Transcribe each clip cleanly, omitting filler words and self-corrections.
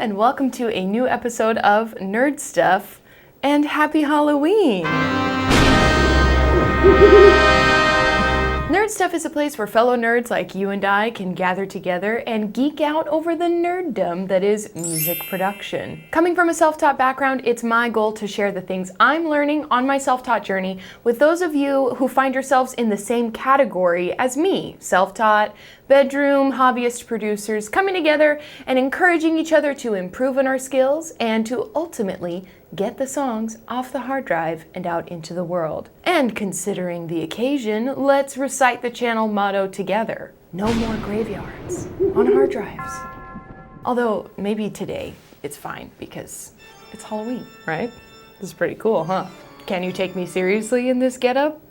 and welcome to a new episode of Nerd Stuff, and happy Halloween! Nerd Stuff is a place where fellow nerds like you and I can gather together and geek out over the nerddom that is music production. Coming from a self-taught background, it's my goal to share the things I'm learning on my self-taught journey with those of you who find yourselves in the same category as me, self-taught, bedroom, hobbyist producers coming together and encouraging each other to improve on our skills and to ultimately get the songs off the hard drive and out into the world. And considering the occasion, let's recite the channel motto together. No more graveyards on hard drives. Although maybe today it's fine because it's Halloween, right? This is pretty cool, huh? Can you take me seriously in this getup?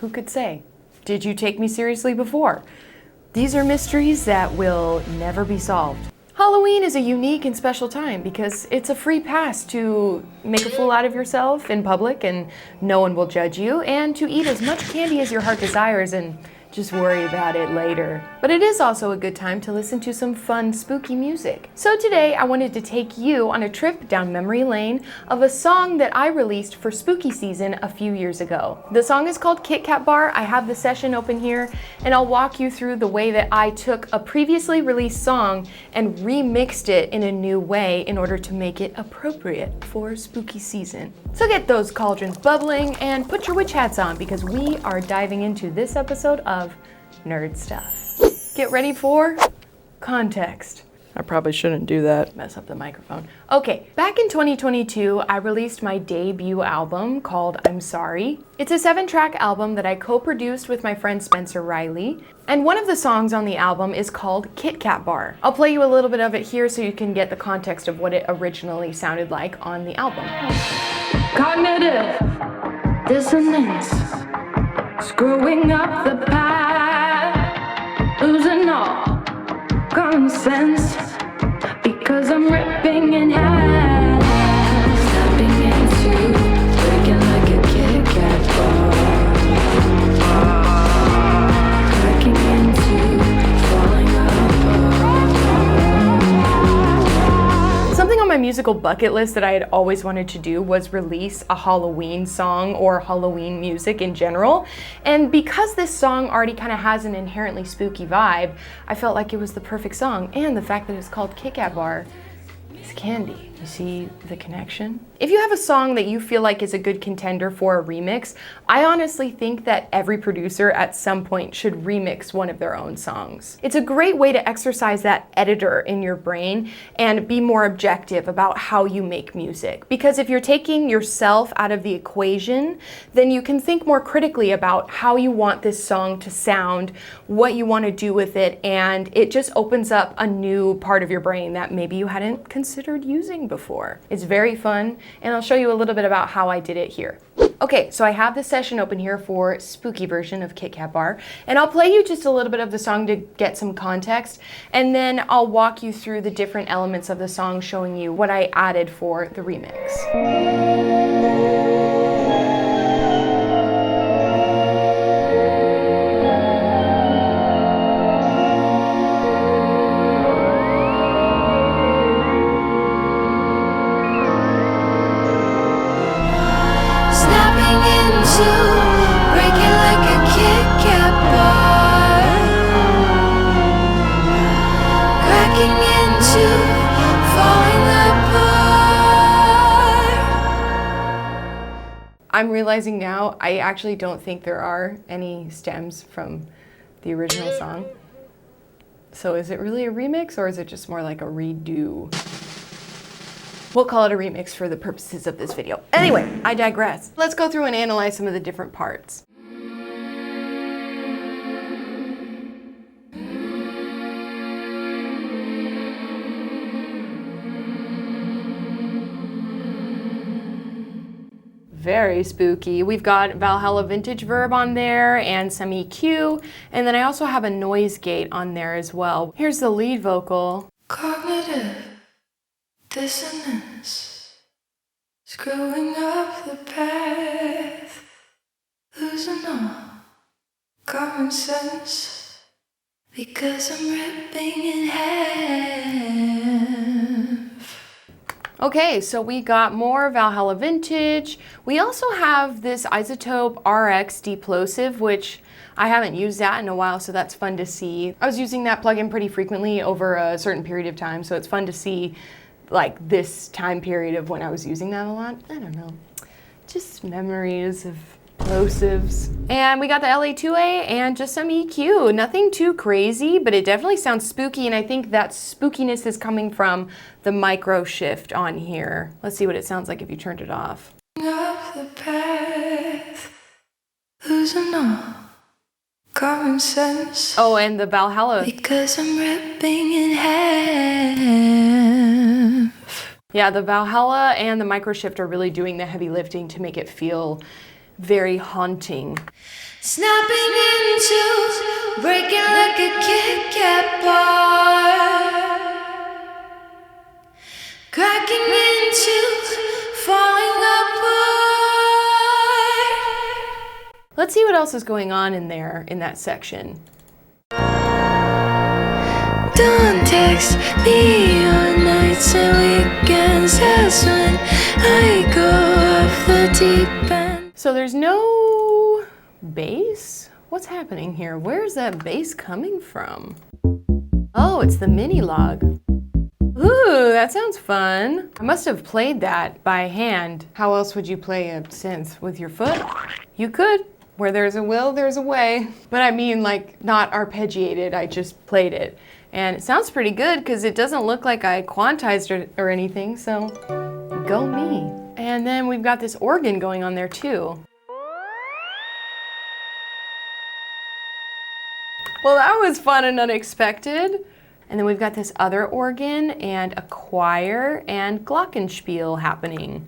Who could say? Did you take me seriously before? These are mysteries that will never be solved. Halloween is a unique and special time because it's a free pass to make a fool out of yourself in public and no one will judge you, and to eat as much candy as your heart desires and just worry about it later. But it is also a good time to listen to some fun, spooky music. So today I wanted to take you on a trip down memory lane of a song that I released for spooky season a few years ago. The song is called Kit Kat Bar. I have the session open here and I'll walk you through the way that I took a previously released song and remixed it in a new way in order to make it appropriate for spooky season. So get those cauldrons bubbling and put your witch hats on because we are diving into this episode of Nerd Stuff. Get ready for context. I probably shouldn't do that. Mess up the microphone. Okay, back in 2022, I released my debut album called I'm Sorry. It's a 7-track album that I co-produced with my friend Spencer Riley, and one of the songs on the album is called Kit Kat Bar. I'll play you a little bit of it here so you can get the context of what it originally sounded like on the album. Cognitive dissonance, screwing up the path, losing all common sense because I'm ripping in half, snapping into breaking like a Kit Kat bar, cracking into falling apart. Something on my musical bucket list that I had always wanted to do was release a Halloween song or Halloween music in general. And because this song already kind of has an inherently spooky vibe, I felt like it was the perfect song. And the fact that it's called Kit Kat Bar is candy. You see the connection? If you have a song that you feel like is a good contender for a remix, I honestly think that every producer at some point should remix one of their own songs. It's a great way to exercise that editor in your brain and be more objective about how you make music. Because if you're taking yourself out of the equation, then you can think more critically about how you want this song to sound, what you want to do with it, and it just opens up a new part of your brain that maybe you hadn't considered using before. It's very fun, and I'll show you a little bit about how I did it here. Okay, so I have the session open here for spooky version of Kit Kat Bar, and I'll play you just a little bit of the song to get some context, and then I'll walk you through the different elements of the song, showing you what I added for the remix. I'm realizing now, I actually don't think there are any stems from the original song. So is it really a remix or is it just more like a redo? We'll call it a remix for the purposes of this video. Anyway, I digress. Let's go through and analyze some of the different parts. Very spooky. We've got Valhalla Vintage Verb on there and some EQ, and then I also have a noise gate on there as well. Here's the lead vocal. Cognitive dissonance, screwing up the path, losing all common sense because I'm ripping in half. Okay, so we got more Valhalla Vintage. We also have this Isotope RX Deplosive, which I haven't used that in a while, so that's fun to see. I was using that plugin pretty frequently over a certain period of time, so it's fun to see like this time period of when I was using that a lot. I don't know, just memories of plosives. And we got the LA2A and just some EQ. Nothing too crazy, but it definitely sounds spooky, and I think that spookiness is coming from the micro shift on here. Let's see what it sounds like if you turned it off. Up the path, losing all common sense. Oh, and the Valhalla. Because I'm ripping in half. Yeah, the Valhalla and the micro shift are really doing the heavy lifting to make it feel very haunting. Snapping into, breaking like a Kit Kat bar. Cracking into, falling apart. Let's see what else is going on in there, in that section. Don't text me on nights and weekends. That's when I go off the deep end. So there's no bass? What's happening here? Where's that bass coming from? Oh, it's the Minilogue. Ooh, that sounds fun. I must have played that by hand. How else would you play a synth? With your foot? You could. Where there's a will, there's a way. But I mean, like, not arpeggiated, I just played it. And it sounds pretty good because it doesn't look like I quantized it or anything, so go me. And then we've got this organ going on there too. Well, that was fun and unexpected. And then we've got this other organ and a choir and glockenspiel happening.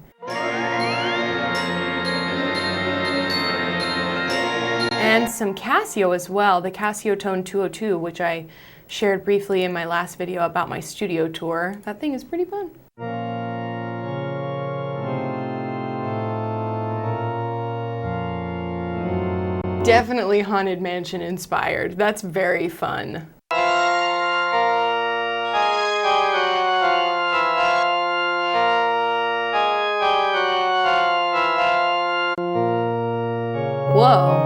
And some Casio as well, the Casio Tone 202, which I shared briefly in my last video about my studio tour. That thing is pretty fun. Definitely Haunted Mansion inspired. That's very fun. Whoa.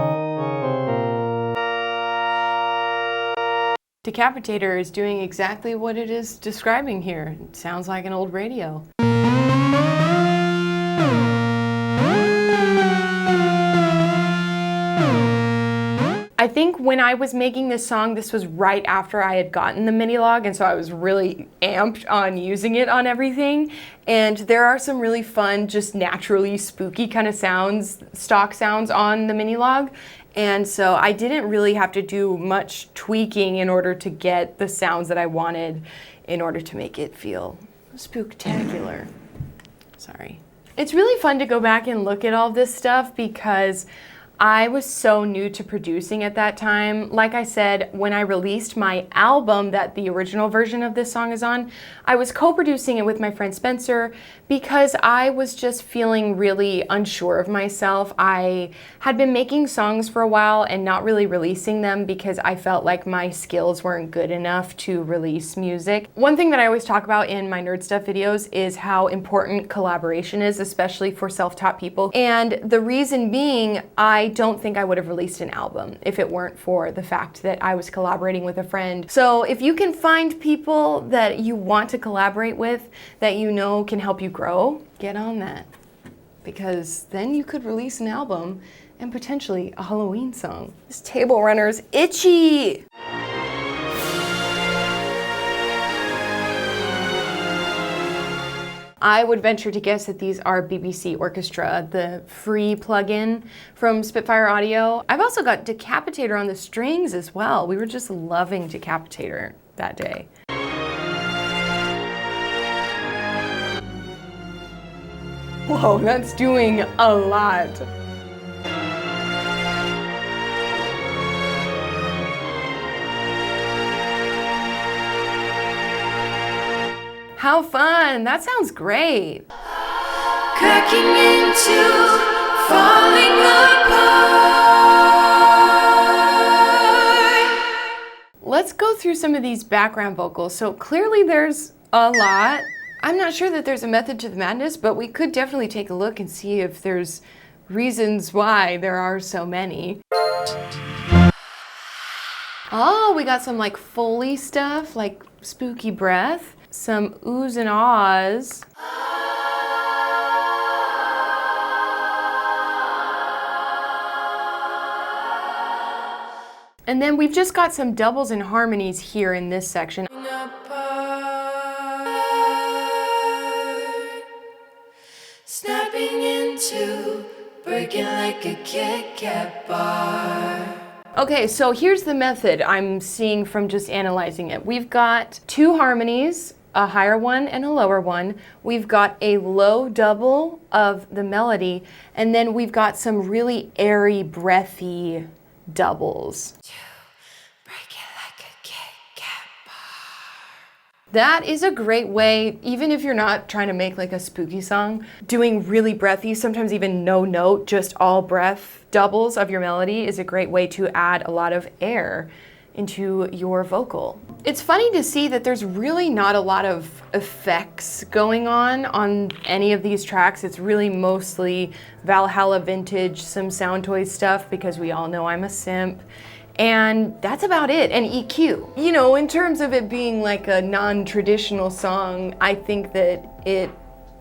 Decapitator is doing exactly what it is describing here. It sounds like an old radio. I think when I was making this song, this was right after I had gotten the Minilogue, and so I was really amped on using it on everything. And there are some really fun, just naturally spooky kind of sounds, stock sounds on the Minilogue. And so I didn't really have to do much tweaking in order to get the sounds that I wanted in order to make it feel spooktacular. Sorry. It's really fun to go back and look at all this stuff because I was so new to producing at that time. Like I said, when I released my album that the original version of this song is on, I was co-producing it with my friend Spencer because I was just feeling really unsure of myself. I had been making songs for a while and not really releasing them because I felt like my skills weren't good enough to release music. One thing that I always talk about in my nerd stuff videos is how important collaboration is, especially for self-taught people. And the reason being, I don't think I would have released an album if it weren't for the fact that I was collaborating with a friend. So if you can find people that you want to collaborate with, that you know can help you grow, get on that. Because then you could release an album and potentially a Halloween song. This table runner's itchy. I would venture to guess that these are BBC Orchestra, the free plugin from Spitfire Audio. I've also got Decapitator on the strings as well. We were just loving Decapitator that day. Whoa, that's doing a lot. How fun! That sounds great. Cracking into, falling apart. Let's go through some of these background vocals. So clearly there's a lot I'm not sure that there's a method to the madness, but we could definitely take a look and see if there's reasons why there are so many. Oh, we got some like Foley stuff, like spooky breath, some oohs and ahs. And then we've just got some doubles and harmonies here in this section. Snapping into, breaking like a Kit Kat bar. Okay, so here's the method I'm seeing from just analyzing it. We've got two harmonies, a higher one and a lower one. We've got a low double of the melody, and then we've got some really airy, breathy doubles. That is a great way, even if you're not trying to make like a spooky song, doing really breathy, sometimes even no note, just all breath doubles of your melody is a great way to add a lot of air into your vocal. It's funny to see that there's really not a lot of effects going on any of these tracks. It's really mostly Valhalla vintage, some Soundtoys stuff, because we all know I'm a simp. And that's about it, and EQ. You know, in terms of it being like a non-traditional song, I think that it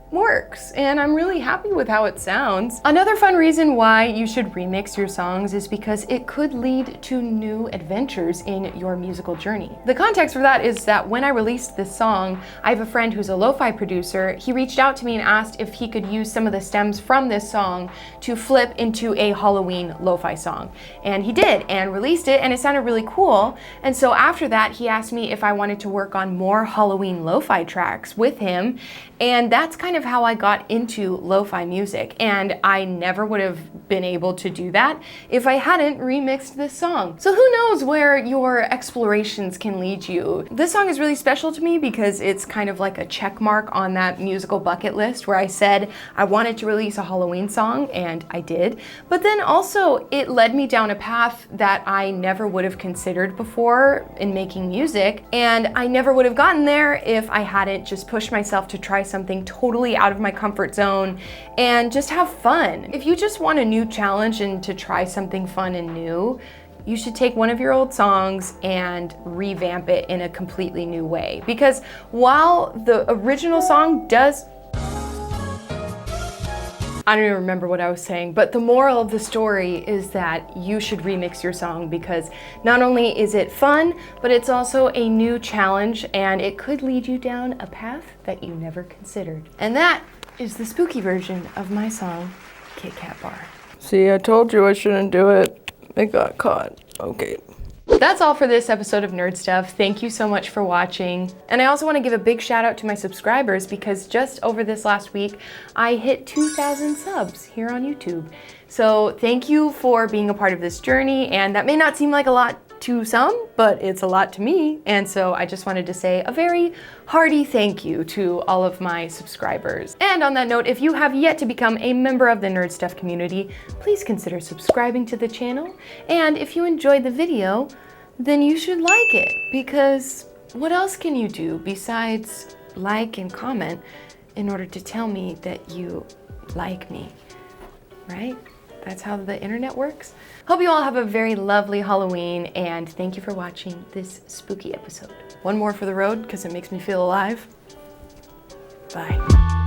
works, and I'm really happy with how it sounds. Another fun reason why you should remix your songs is because it could lead to new adventures in your musical journey. The context for that is that when I released this song, I have a friend who's a lo-fi producer. He reached out to me and asked if he could use some of the stems from this song to flip into a Halloween lo-fi song. And he did, and released it, and it sounded really cool. And so after that, he asked me if I wanted to work on more Halloween lo-fi tracks with him, and that's kind of how I got into lo-fi music, and I never would have been able to do that if I hadn't remixed this song. So who knows where your explorations can lead you. This song is really special to me because it's kind of like a check mark on that musical bucket list where I said I wanted to release a Halloween song, and I did, but then also it led me down a path that I never would have considered before in making music, and I never would have gotten there if I hadn't just pushed myself to try something totally out of my comfort zone and just have fun. If you just want a new challenge and to try something fun and new, you should take one of your old songs and revamp it in a completely new way. Because while the original song does, I don't even remember what I was saying, but the moral of the story is that you should remix your song because not only is it fun, but it's also a new challenge, and it could lead you down a path that you never considered. And that is the spooky version of my song, Kit Kat Bar. See, I told you I shouldn't do it. It got caught. Okay. That's all for this episode of Nerd Stuff. Thank you so much for watching. And I also want to give a big shout out to my subscribers because just over this last week, I hit 2,000 subs here on YouTube. So thank you for being a part of this journey, and that may not seem like a lot to some, but it's a lot to me. And so I just wanted to say a very hearty thank you to all of my subscribers. And on that note, if you have yet to become a member of the Nerd Stuff community, please consider subscribing to the channel. And if you enjoyed the video, then you should like it, because what else can you do besides like and comment in order to tell me that you like me, right? That's how the internet works. Hope you all have a very lovely Halloween, and thank you for watching this spooky episode. One more for the road, because it makes me feel alive. Bye.